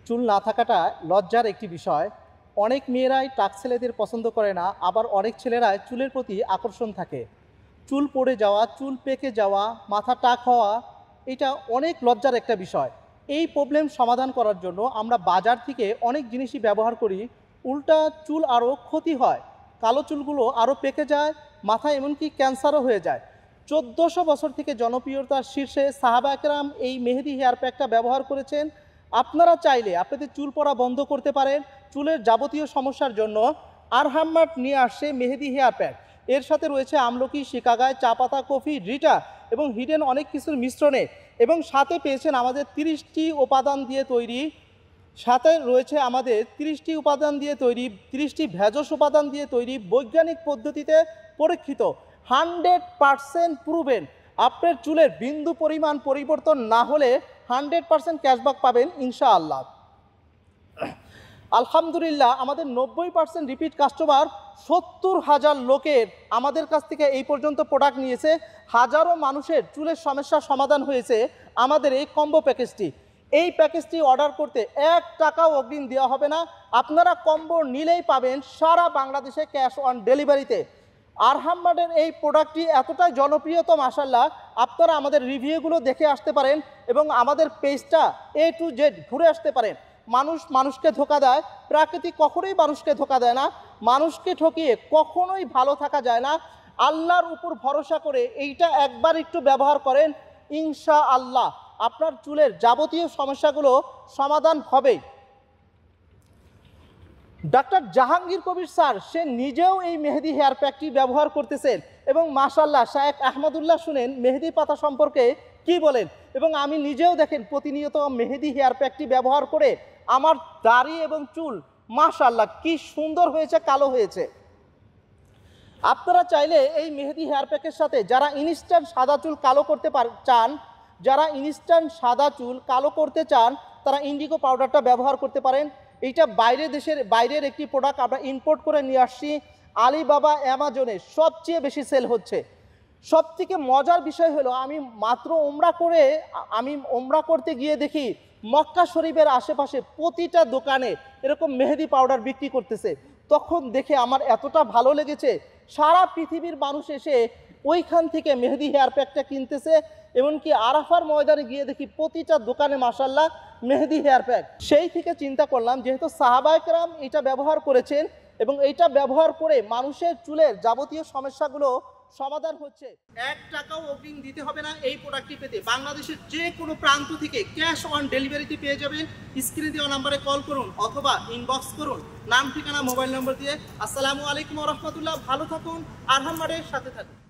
চুল না থাকাটা লজ্জার একটি বিষয়। অনেক মেয়েরাই টাক ছেলেদের পছন্দ করে না, আবার অনেক ছেলেরাই চুলের প্রতি আকর্ষণ থাকে। চুল পড়ে যাওয়া, চুল পেকে যাওয়া, মাথা টাক হওয়া, এটা অনেক লজ্জার একটা বিষয়। এই প্রবলেম সমাধান করার জন্য আমরা বাজার থেকে অনেক জিনিসই ব্যবহার করি, উল্টা চুল আরও ক্ষতি হয়, কালো চুলগুলো আরও পেকে যায়, মাথায় এমনকি ক্যান্সারও হয়ে যায়। 1400 বছর থেকে জনপ্রিয়তার শীর্ষে সাহাবা একরাম এই মেহেদি হেয়ার প্যাকটা ব্যবহার করেছেন। আপনারা চাইলে আপনাদের চুল পড়া বন্ধ করতে পারেন। চুলের যাবতীয় সমস্যার জন্য আরহাম নিয়ে আসছে মেহেদি হেয়ার প্যাক। এর সাথে রয়েছে আমলকি, শিকাগায়, চা পাতা, কফি, রিটা এবং হিডেন অনেক কিছুর মিশ্রণে, এবং সাথে পেয়েছেন আমাদের 30টি উপাদান দিয়ে তৈরি, সাথে রয়েছে আমাদের 30টি উপাদান দিয়ে তৈরি, 30টি ভেষজ উপাদান দিয়ে তৈরি, বৈজ্ঞানিক পদ্ধতিতে পরীক্ষিত, 100% প্রুভেন। আপনার চুলের বিন্দু পরিমাণ পরিবর্তন না হলে 100% ক্যাশব্যাক পাবেন ইনশাআল্লাহ। আলহামদুলিল্লাহ, আমাদের 90% রিপিট কাস্টমার, 70,000 লোকের আমাদের কাছ থেকে এই পর্যন্ত প্রোডাক্ট নিয়েছে। হাজারো মানুষের চুলের সমস্যার সমাধান হয়েছে আমাদের এই কম্বো প্যাকেজটি। এই প্যাকেজটি অর্ডার করতে 1 টাকাও অগ্রিম দেওয়া হবে না। আপনারা কম্বো নিলেই পাবেন সারা বাংলাদেশে ক্যাশ অন ডেলিভারিতে। আরহামের এই প্রোডাক্টটি এতটাই জনপ্রিয় তো মাশাআল্লাহ, আপনারা আমাদের রিভিউগুলো দেখে আসতে পারেন এবং আমাদের পেজটা A to Z ঘুরে আসতে পারেন। মানুষ মানুষকে ধোঁকা দেয়, প্রকৃতি কখনোই মানুষকে ধোঁকা দেয় না। মানুষকে ঠকিয়ে কখনোই ভালো থাকা যায় না। আল্লাহর উপর ভরসা করে এইটা একবার একটু ব্যবহার করেন, ইনশাআল্লাহ আপনার চুলের যাবতীয় সমস্যাগুলো সমাধান হবে। ডাক্তার জাহাঙ্গীর কবির স্যার সে নিজেও এই মেহেদি হেয়ার প্যাকটি ব্যবহার করতেছেন এবং মাশাআল্লাহ শায়েখ আহমদুল্লাহ শুনেন মেহেদি পাতা সম্পর্কে কি বলেন, এবং আমি নিজেও দেখেন প্রতিনিয়ত মেহেদি হেয়ার প্যাকটি ব্যবহার করে আমার দাড়ি এবং চুল মাশাআল্লাহ কি সুন্দর হয়েছে, কালো হয়েছে। আপনারা চাইলে এই মেহেদি হেয়ার প্যাকের সাথে যারা ইনস্ট্যান্ট সাদা চুল কালো করতে চান, যারা ইনস্ট্যান্ট সাদা চুল কালো করতে চান, তারা ইন্ডিগো পাউডারটা ব্যবহার করতে পারেন। এইটা বাইরের একটি প্রোডাক্ট আমরা ইম্পোর্ট করে নিয়ে আসছি। আলিবাবা, অ্যামাজনে সবচেয়ে বেশি সেল হচ্ছে। সবথেকে মজার বিষয় হলো আমি ওমরা করতে গিয়ে দেখি মক্কা শরীফের আশেপাশে প্রতিটা দোকানে এরকম মেহেদি পাউডার বিক্রি করতেছে। তখন দেখে আমার এতটা ভালো লেগেছে, সারা পৃথিবীর মানুষ এসে ওইখান থেকে মেহেদি হেয়ার প্যাকটা কিনতেছে। এমনকি আরাফার ময়দানে গিয়ে দেখি প্রতিটা দোকানে মাশাআল্লাহ মেহেদি হেয়ার প্যাক। সেই থেকে চিন্তা করলাম যেহেতু সাহাবায়ে কেরাম এটা ব্যবহার করেছেন এবং এইটা ব্যবহার করে মানুষের চুলের যাবতীয় সমস্যাগুলো সমাধান হচ্ছে, 1 টাকাও অগ্রিম দিতে হবে না এই প্রোডাক্টটি পেতে। বাংলাদেশের যে কোনো প্রান্ত থেকে ক্যাশ অন ডেলিভারিতে পেয়ে যাবেন। স্ক্রিনে দেওয়া নাম্বারে কল করুন অথবা ইনবক্স করুন নাম, ঠিকানা, মোবাইল নম্বর দিয়ে। আসসালামু আলাইকুম ওয়া রাহমাতুল্লাহ। ভালো থাকুন, আরহামের সাথে থাকুন।